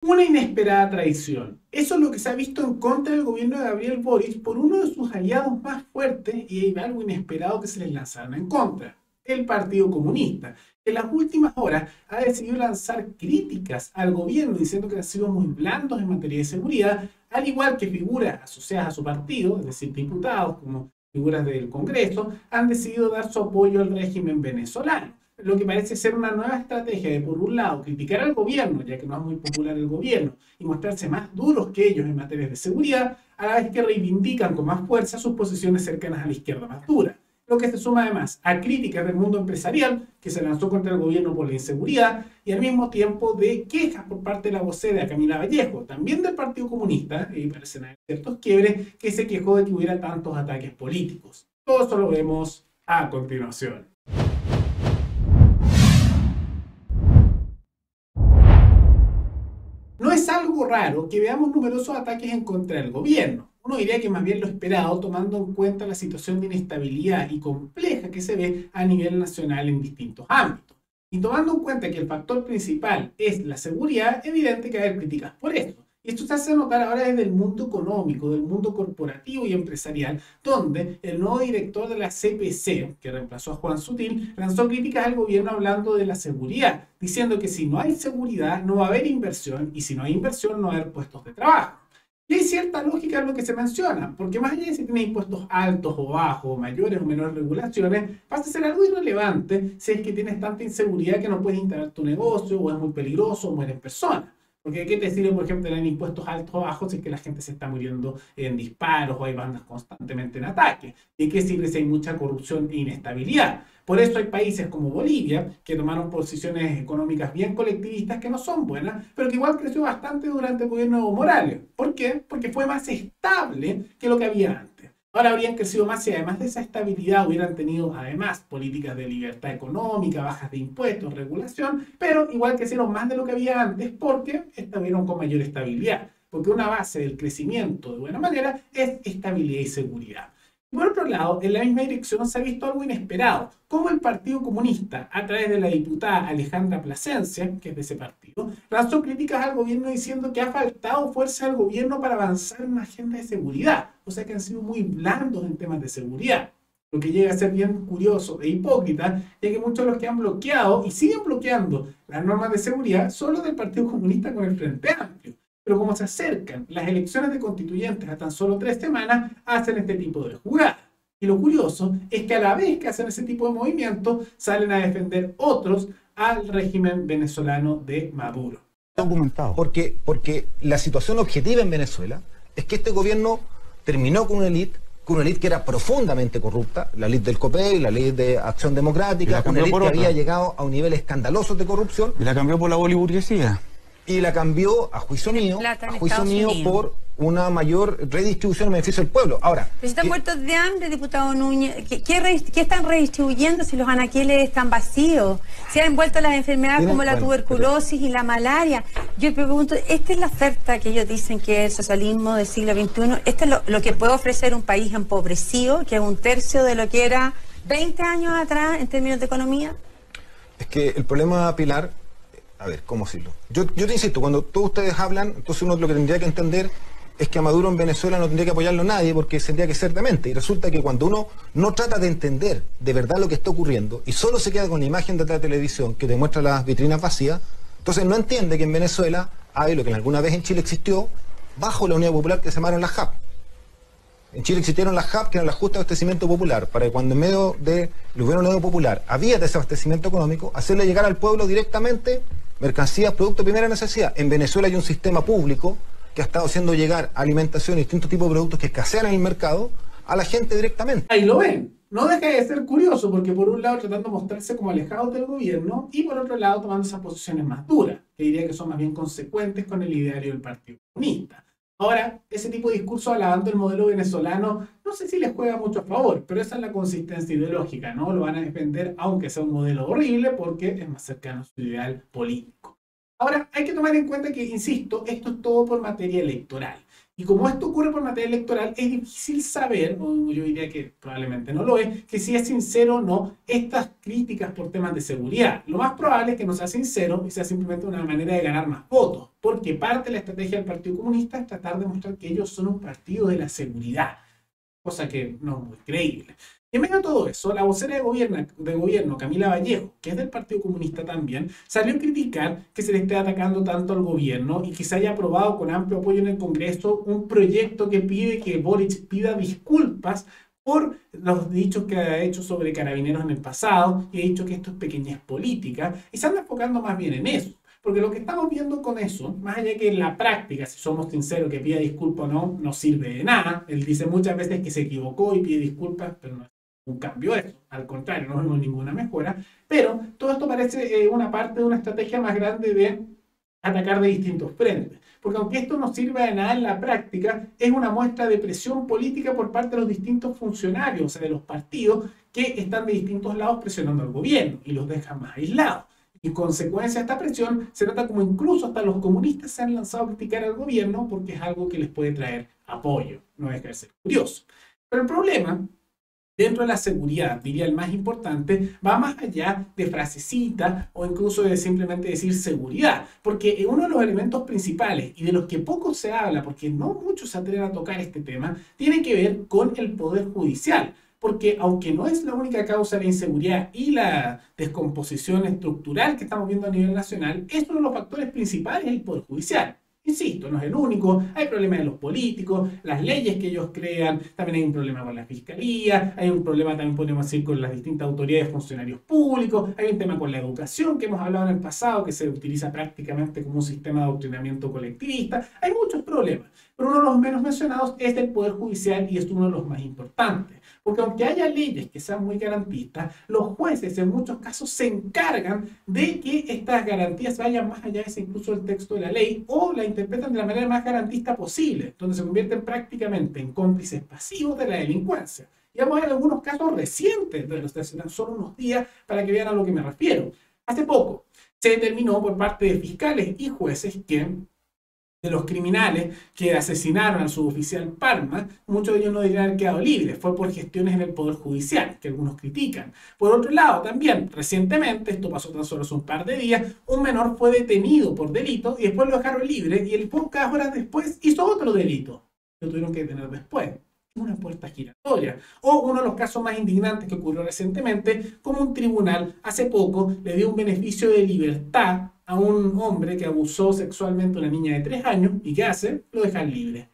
Una inesperada traición. Eso es lo que se ha visto en contra del gobierno de Gabriel Boric por uno de sus aliados más fuertes y hay algo inesperado que se les lanzaron en contra, el Partido Comunista, que en las últimas horas ha decidido lanzar críticas al gobierno diciendo que han sido muy blandos en materia de seguridad, al igual que figuras asociadas a su partido, es decir, diputados como figuras del Congreso, han decidido dar su apoyo al régimen venezolano. Lo que parece ser una nueva estrategia de, por un lado, criticar al gobierno, ya que no es muy popular el gobierno, y mostrarse más duros que ellos en materia de seguridad, a la vez que reivindican con más fuerza sus posiciones cercanas a la izquierda más dura. Lo que se suma además a críticas del mundo empresarial, que se lanzó contra el gobierno por la inseguridad, y al mismo tiempo de quejas por parte de la vocera Camila Vallejo, también del Partido Comunista, y parecen haber ciertos quiebres, que se quejó de que hubiera tantos ataques políticos. Todo eso lo vemos a continuación. No es algo raro que veamos numerosos ataques en contra del gobierno. Uno diría que más bien lo esperado, tomando en cuenta la situación de inestabilidad y compleja que se ve a nivel nacional en distintos ámbitos. Y tomando en cuenta que el factor principal es la seguridad, es evidente que va a haber críticas por esto. Y esto se hace notar ahora desde el mundo económico, del mundo corporativo y empresarial, donde el nuevo director de la CPC, que reemplazó a Juan Sutil, lanzó críticas al gobierno hablando de la seguridad, diciendo que si no hay seguridad no va a haber inversión y si no hay inversión no va a haber puestos de trabajo. Y hay cierta lógica en lo que se menciona, porque más allá de si tienes impuestos altos o bajos, mayores o menores regulaciones, pasa a ser algo irrelevante si es que tienes tanta inseguridad que no puedes instalar tu negocio o es muy peligroso o mueren personas. Porque ¿qué te sirve, por ejemplo, tener impuestos altos o bajos si es que la gente se está muriendo en disparos o hay bandas constantemente en ataque? ¿Y qué sirve si hay mucha corrupción e inestabilidad? Por eso hay países como Bolivia que tomaron posiciones económicas bien colectivistas que no son buenas, pero que igual creció bastante durante el gobierno de Evo Morales. ¿Por qué? Porque fue más estable que lo que había antes. Ahora habrían crecido más si además de esa estabilidad hubieran tenido además políticas de libertad económica, bajas de impuestos, regulación, pero igual crecieron más de lo que había antes porque estuvieron con mayor estabilidad. Porque una base del crecimiento de buena manera es estabilidad y seguridad. Por otro lado, en la misma dirección se ha visto algo inesperado, como el Partido Comunista, a través de la diputada Alejandra Plasencia, que es de ese partido, lanzó críticas al gobierno diciendo que ha faltado fuerza al gobierno para avanzar en una agenda de seguridad, o sea que han sido muy blandos en temas de seguridad. Lo que llega a ser bien curioso e hipócrita, ya que muchos de los que han bloqueado y siguen bloqueando las normas de seguridad son los del Partido Comunista con el Frente Amplio. Pero como se acercan las elecciones de constituyentes a tan solo 3 semanas, hacen este tipo de jugadas. Y lo curioso es que a la vez que hacen ese tipo de movimientos, salen a defender otros al régimen venezolano de Maduro. Documentado. Porque la situación objetiva en Venezuela es que este gobierno terminó con una élite que era profundamente corrupta, la élite del COPEI, la élite de Acción Democrática, una élite que había llegado a un nivel escandaloso de corrupción. Y la cambió por la boliburguesía. Y la cambió, a juicio mío, por una mayor redistribución en beneficio del pueblo. Ahora, pero si están muertos de hambre, diputado Núñez, ¿qué están redistribuyendo si los anaqueles están vacíos? Se han envuelto las enfermedades como la tuberculosis y la malaria. Yo me pregunto, ¿esta es la oferta que ellos dicen que es el socialismo del siglo XXI? ¿Esto es lo que puede ofrecer un país empobrecido, que es un tercio de lo que era 20 años atrás en términos de economía? Es que el problema, Pilar, a ver, ¿cómo decirlo? Yo te insisto, cuando todos ustedes hablan, entonces uno lo que tendría que entender es que a Maduro en Venezuela no tendría que apoyarlo nadie porque tendría que ser demente. Y resulta que cuando uno no trata de entender de verdad lo que está ocurriendo y solo se queda con la imagen de la televisión que demuestra las vitrinas vacías, entonces no entiende que en Venezuela hay lo que alguna vez en Chile existió bajo la Unidad Popular que se llamaron las JAP. En Chile existieron las JAP, que eran las justas de abastecimiento popular, para que cuando en medio del gobierno nuevo popular había desabastecimiento económico, hacerle llegar al pueblo directamente mercancías, productos de primera necesidad. En Venezuela hay un sistema público que ha estado haciendo llegar alimentación y distintos tipos de productos que escasean en el mercado a la gente directamente. Ahí lo ven. No deja de ser curioso porque por un lado tratando de mostrarse como alejados del gobierno y por otro lado tomando esas posiciones más duras, que diría que son más bien consecuentes con el ideario del Partido Comunista. Ahora, ese tipo de discurso alabando el modelo venezolano, no sé si les juega mucho a favor, pero esa es la consistencia ideológica, ¿no? Lo van a defender aunque sea un modelo horrible porque es más cercano a su ideal político. Ahora, hay que tomar en cuenta que, insisto, esto es todo por materia electoral. Y como esto ocurre por materia electoral, es difícil saber, o yo diría que probablemente no lo es, que si es sincero o no estas críticas por temas de seguridad. Lo más probable es que no sea sincero y sea simplemente una manera de ganar más votos, porque parte de la estrategia del Partido Comunista es tratar de mostrar que ellos son un partido de la seguridad, cosa que no es muy creíble. Y en medio de todo eso, la vocera de gobierno, Camila Vallejo, que es del Partido Comunista también, salió a criticar que se le esté atacando tanto al gobierno y que se haya aprobado con amplio apoyo en el Congreso un proyecto que pide que Boric pida disculpas por los dichos que ha hecho sobre carabineros en el pasado y ha dicho que esto es pequeñez política y se anda enfocando más bien en eso. Porque lo que estamos viendo con eso, más allá que en la práctica, si somos sinceros, que pida disculpas o no, no sirve de nada. Él dice muchas veces que se equivocó y pide disculpas, pero no es un cambio eso. Al contrario, no vemos ninguna mejora. Pero todo esto parece una parte de una estrategia más grande de atacar de distintos frentes. Porque aunque esto no sirva de nada en la práctica, es una muestra de presión política por parte de los distintos funcionarios, o sea, de los partidos que están de distintos lados presionando al gobierno y los dejan más aislados. Y en consecuencia de esta presión, se nota como incluso hasta los comunistas se han lanzado a criticar al gobierno porque es algo que les puede traer apoyo. No deja de ser curioso. Pero el problema, dentro de la seguridad, diría el más importante, va más allá de frasecitas o incluso de simplemente decir seguridad. Porque uno de los elementos principales y de los que poco se habla, porque no muchos se atreven a tocar este tema, tiene que ver con el Poder Judicial. Porque aunque no es la única causa de la inseguridad y la descomposición estructural que estamos viendo a nivel nacional, es uno de los factores principales del Poder Judicial. Insisto, no es el único, hay problemas de los políticos, las leyes que ellos crean, también hay un problema con la fiscalía, hay un problema también podemos decir con las distintas autoridades, funcionarios públicos, hay un tema con la educación que hemos hablado en el pasado, que se utiliza prácticamente como un sistema de adoctrinamiento colectivista, hay muchos problemas, pero uno de los menos mencionados es el Poder Judicial y es uno de los más importantes. Porque aunque haya leyes que sean muy garantistas, los jueces en muchos casos se encargan de que estas garantías vayan más allá de incluso el texto de la ley o la interpretan de la manera más garantista posible, donde se convierten prácticamente en cómplices pasivos de la delincuencia. Y vamos a ver algunos casos recientes de los de hace solo unos días para que vean a lo que me refiero. Hace poco se determinó por parte de fiscales y jueces que de los criminales que asesinaron al suboficial Palma, muchos de ellos no deberían haber quedado libres, fue por gestiones en el Poder Judicial, que algunos critican. Por otro lado, también, recientemente, esto pasó tan solo hace un par de días, un menor fue detenido por delito y después lo dejaron libre y él pocas horas después hizo otro delito. Lo tuvieron que detener después. Una puerta giratoria. O uno de los casos más indignantes que ocurrió recientemente, como un tribunal hace poco le dio un beneficio de libertad a un hombre que abusó sexualmente a una niña de 3 años y ¿qué hace? Lo dejan libre.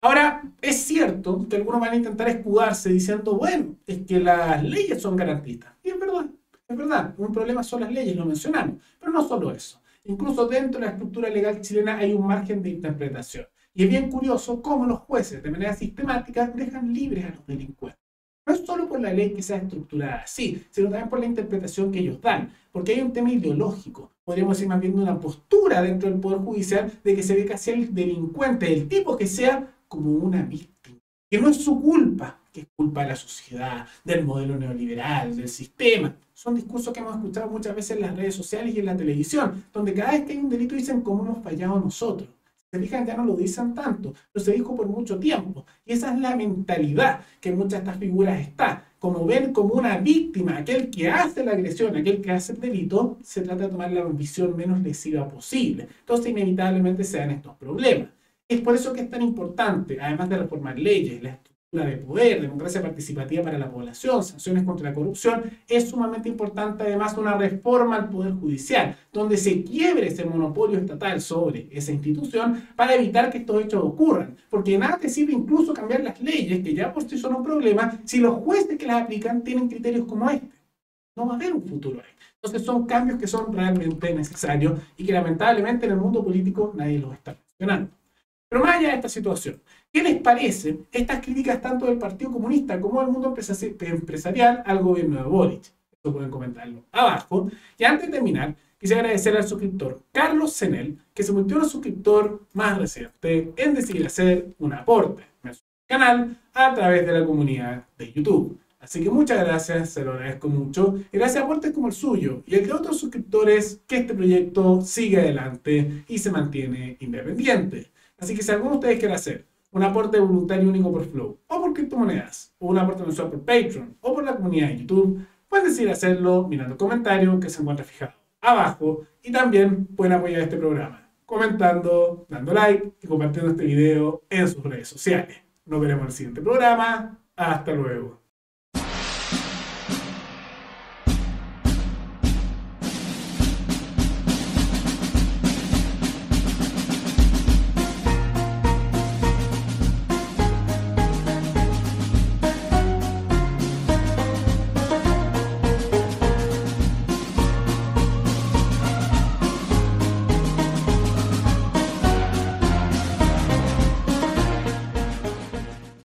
Ahora, es cierto que algunos van a intentar escudarse diciendo, bueno, es que las leyes son garantistas. Y es verdad, un problema son las leyes, lo mencionamos, pero no solo eso. Incluso dentro de la estructura legal chilena hay un margen de interpretación. Y es bien curioso cómo los jueces, de manera sistemática, dejan libres a los delincuentes. No es solo por la ley que sea estructurada así, sino también por la interpretación que ellos dan. Porque hay un tema ideológico, podríamos decir más bien una postura dentro del Poder Judicial de que se ve casi al delincuente, del tipo que sea, como una víctima. Que no es su culpa, que es culpa de la sociedad, del modelo neoliberal, del sistema. Son discursos que hemos escuchado muchas veces en las redes sociales y en la televisión, donde cada vez que hay un delito dicen cómo hemos fallado nosotros. Se fijan, ya no lo dicen tanto, pero se dijo por mucho tiempo. Y esa es la mentalidad que en muchas de estas figuras está. Como ven como una víctima, aquel que hace la agresión, aquel que hace el delito, se trata de tomar la visión menos lesiva posible. Entonces, inevitablemente se dan estos problemas. Es por eso que es tan importante, además de reformar leyes, la estructura de poder, democracia participativa para la población, sanciones contra la corrupción, es sumamente importante además una reforma al Poder Judicial, donde se quiebre ese monopolio estatal sobre esa institución para evitar que estos hechos ocurran. Porque de nada te sirve incluso cambiar las leyes, que ya por sí son un problema, si los jueces que las aplican tienen criterios como este. No va a haber un futuro ahí. Entonces son cambios que son realmente necesarios y que lamentablemente en el mundo político nadie los está mencionando. Pero más allá de esta situación, ¿qué les parece estas críticas tanto del Partido Comunista como del mundo empresarial al gobierno de Boric? Esto pueden comentarlo abajo. Y antes de terminar, quisiera agradecer al suscriptor Carlos Senel, que se volvió el suscriptor más reciente en decidir hacer un aporte al canal a través de la comunidad de YouTube. Así que muchas gracias, se lo agradezco mucho. Y gracias a aportes como el suyo y el de otros suscriptores, que este proyecto sigue adelante y se mantiene independiente. Así que si alguno de ustedes quiere hacer un aporte voluntario único por Flow, o por criptomonedas, o un aporte mensual por Patreon, o por la comunidad de YouTube, pueden decidir hacerlo mirando el comentario que se encuentra fijado abajo, y también pueden apoyar este programa comentando, dando like y compartiendo este video en sus redes sociales. Nos veremos en el siguiente programa. Hasta luego.